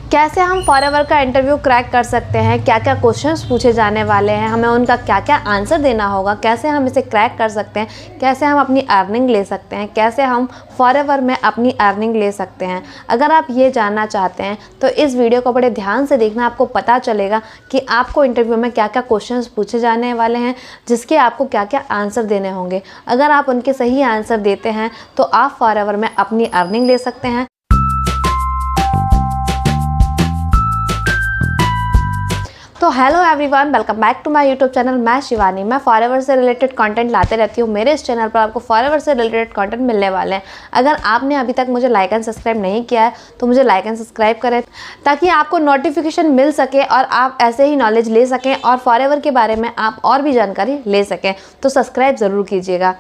कैसे हम फॉरएवर का इंटरव्यू क्रैक कर सकते हैं, क्या क्या क्वेश्चंस पूछे जाने वाले हैं, हमें उनका क्या क्या आंसर देना होगा, कैसे हम इसे क्रैक कर सकते हैं, कैसे हम अपनी अर्निंग ले सकते हैं, कैसे हम फॉरएवर में अपनी अर्निंग ले सकते हैं। अगर आप ये जानना चाहते हैं तो इस वीडियो को बड़े ध्यान से देखना, आपको पता चलेगा कि आपको इंटरव्यू में क्या क्या क्वेश्चंस पूछे जाने वाले हैं, जिसके आपको क्या क्या आंसर देने होंगे। अगर आप उनके सही आंसर देते हैं तो आप फॉरएवर में अपनी अर्निंग ले सकते हैं। तो hello everyone, welcome back to my YouTube channel. मैं शिवानी। मैं फॉरएवर से रिलेटेड कंटेंट लाते रहती हूँ। मेरे इस चैनल पर आपको फॉरएवर से रिलेटेड कंटेंट मिलने वाले हैं। अगर आपने अभी तक मुझे लाइक एंड सब्सक्राइब नहीं किया है तो मुझे लाइक एंड सब्सक्राइब करें, ताकि आपको नोटिफिकेशन मिल सके और आप ऐसे ही नॉलेज ले सकें और फॉरएवर के बारे में आप और भी जानकारी ले सकें। तो सब्सक्राइब ज़रूर कीजिएगा।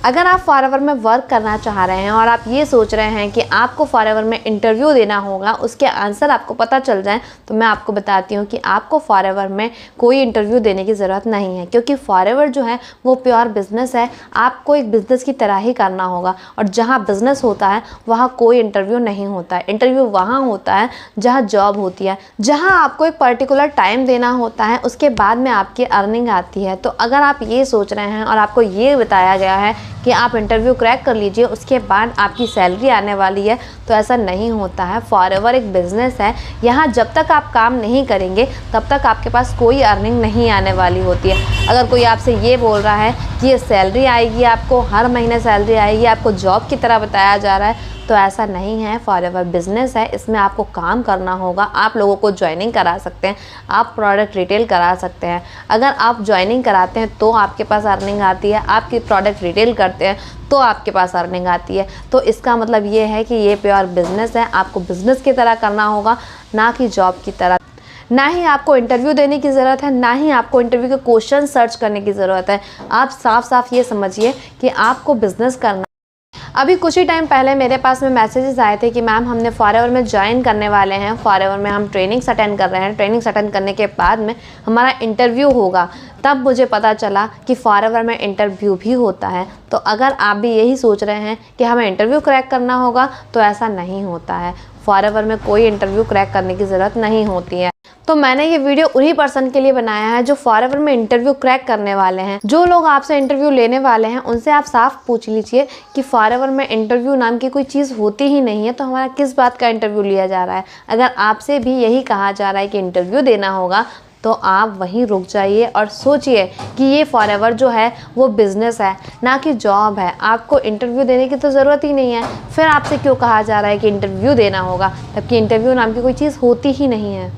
अगर आप फॉरएवर में वर्क करना चाह रहे हैं और आप ये सोच रहे हैं कि आपको फॉरएवर में इंटरव्यू देना होगा, उसके आंसर आपको पता चल जाए, तो मैं आपको बताती हूँ कि आपको फॉरएवर में कोई इंटरव्यू देने की ज़रूरत नहीं है, क्योंकि फॉरएवर जो है वो प्योर बिजनेस है। आपको एक बिज़नेस की तरह ही करना होगा, और जहाँ बिज़नेस होता है वहाँ कोई इंटरव्यू नहीं होता है। इंटरव्यू वहाँ होता है जहाँ जॉब होती है, जहाँ आपको एक पर्टिकुलर टाइम देना होता है, उसके बाद में आपकी अर्निंग आती है। तो अगर आप ये सोच रहे हैं और आपको ये बताया गया है कि आप इंटरव्यू क्रैक कर लीजिए, उसके बाद आपकी सैलरी आने वाली है, तो ऐसा नहीं होता है। फॉरएवर एक बिज़नेस है। यहाँ जब तक आप काम नहीं करेंगे तब तक आपके पास कोई अर्निंग नहीं आने वाली होती है। अगर कोई आपसे ये बोल रहा है कि ये सैलरी आएगी, आपको हर महीने सैलरी आएगी, आपको जॉब की तरह बताया जा रहा है, तो ऐसा नहीं है। फॉरएवर बिजनेस है, इसमें आपको काम करना होगा। आप लोगों को ज्वाइनिंग करा सकते हैं, आप प्रोडक्ट रिटेल करा सकते हैं। अगर आप ज्वाइनिंग कराते हैं तो आपके पास अर्निंग आती है, आपकी प्रोडक्ट रिटेल करते हैं तो आपके पास अर्निंग आती है। तो इसका मतलब ये है कि ये प्योर बिजनेस है। आपको बिजनेस की तरह करना होगा, ना कि जॉब की तरह। ना ही आपको इंटरव्यू देने की ज़रूरत है, ना ही आपको इंटरव्यू के क्वेश्चन सर्च करने की ज़रूरत है। आप साफ साफ ये समझिए कि आपको बिजनेस करना। अभी कुछ ही टाइम पहले मेरे पास में मैसेजेस आए थे कि मैम हमने फॉरएवर में ज्वाइन करने वाले हैं, फॉरएवर में हम ट्रेनिंग्स अटेंड कर रहे हैं, ट्रेनिंग्स अटेंड करने के बाद में हमारा इंटरव्यू होगा। तब मुझे पता चला कि फॉरएवर में इंटरव्यू भी होता है। तो अगर आप भी यही सोच रहे हैं कि हमें इंटरव्यू क्रैक करना होगा, तो ऐसा नहीं होता है। फॉरएवर में कोई इंटरव्यू क्रैक करने की ज़रूरत नहीं होती है। तो मैंने ये वीडियो उन्हीं पर्सन के लिए बनाया है जो फॉरएवर में इंटरव्यू क्रैक करने वाले हैं। जो लोग आपसे इंटरव्यू लेने वाले हैं उनसे आप साफ पूछ लीजिए कि फॉरएवर में इंटरव्यू नाम की कोई चीज़ होती ही नहीं है, तो हमारा किस बात का इंटरव्यू लिया जा रहा है। अगर आपसे भी यही कहा जा रहा है कि इंटरव्यू देना होगा, तो आप वहीं रुक जाइए और सोचिए कि ये फॉरएवर जो है वो बिज़नेस है, ना कि जॉब है। आपको इंटरव्यू देने की तो ज़रूरत ही नहीं है। फिर आपसे क्यों कहा जा रहा है कि इंटरव्यू देना होगा, जबकि इंटरव्यू नाम की कोई चीज़ होती ही नहीं है।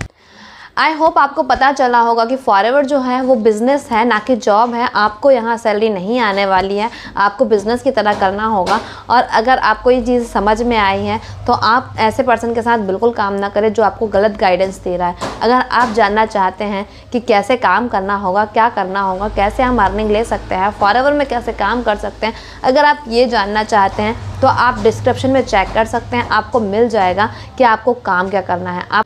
आई होप आपको पता चला होगा कि फॉरएवर जो है वो बिज़नेस है, ना कि जॉब है। आपको यहाँ सैलरी नहीं आने वाली है, आपको बिज़नेस की तरह करना होगा। और अगर आपको ये चीज़ समझ में आई है तो आप ऐसे पर्सन के साथ बिल्कुल काम ना करें जो आपको गलत गाइडेंस दे रहा है। अगर आप जानना चाहते हैं कि कैसे काम करना होगा, क्या करना होगा, कैसे हम अर्निंग ले सकते हैं, फॉरएवर में कैसे काम कर सकते हैं, अगर आप ये जानना चाहते हैं तो आप डिस्क्रिप्शन में चेक कर सकते हैं। आपको मिल जाएगा कि आपको काम क्या करना है।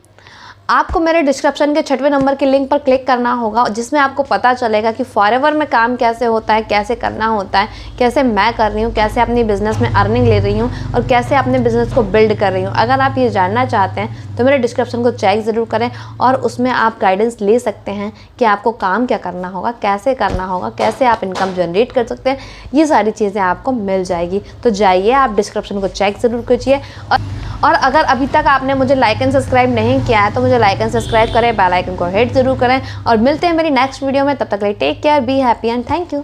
आपको मेरे डिस्क्रिप्शन के 6वें नंबर के लिंक पर क्लिक करना होगा, जिसमें आपको पता चलेगा कि फॉरएवर में काम कैसे होता है, कैसे करना होता है, कैसे मैं कर रही हूँ, कैसे अपनी बिज़नेस में अर्निंग ले रही हूँ और कैसे अपने बिज़नेस को बिल्ड कर रही हूँ। अगर आप ये जानना चाहते हैं तो मेरे डिस्क्रिप्शन को चेक ज़रूर करें, और उसमें आप गाइडेंस ले सकते हैं कि आपको काम क्या करना होगा, कैसे करना होगा, कैसे आप इनकम जनरेट कर सकते हैं। ये सारी चीज़ें आपको मिल जाएगी। तो जाइए, आप डिस्क्रिप्शन को चेक ज़रूर कीजिए। और अगर अभी तक आपने मुझे लाइक एंड सब्सक्राइब नहीं किया है तो मुझे लाइक एंड सब्सक्राइब करें, बेल आइकन को हिट ज़रूर करें। और मिलते हैं मेरी नेक्स्ट वीडियो में। तब तक के लिए take care, be happy and thank you.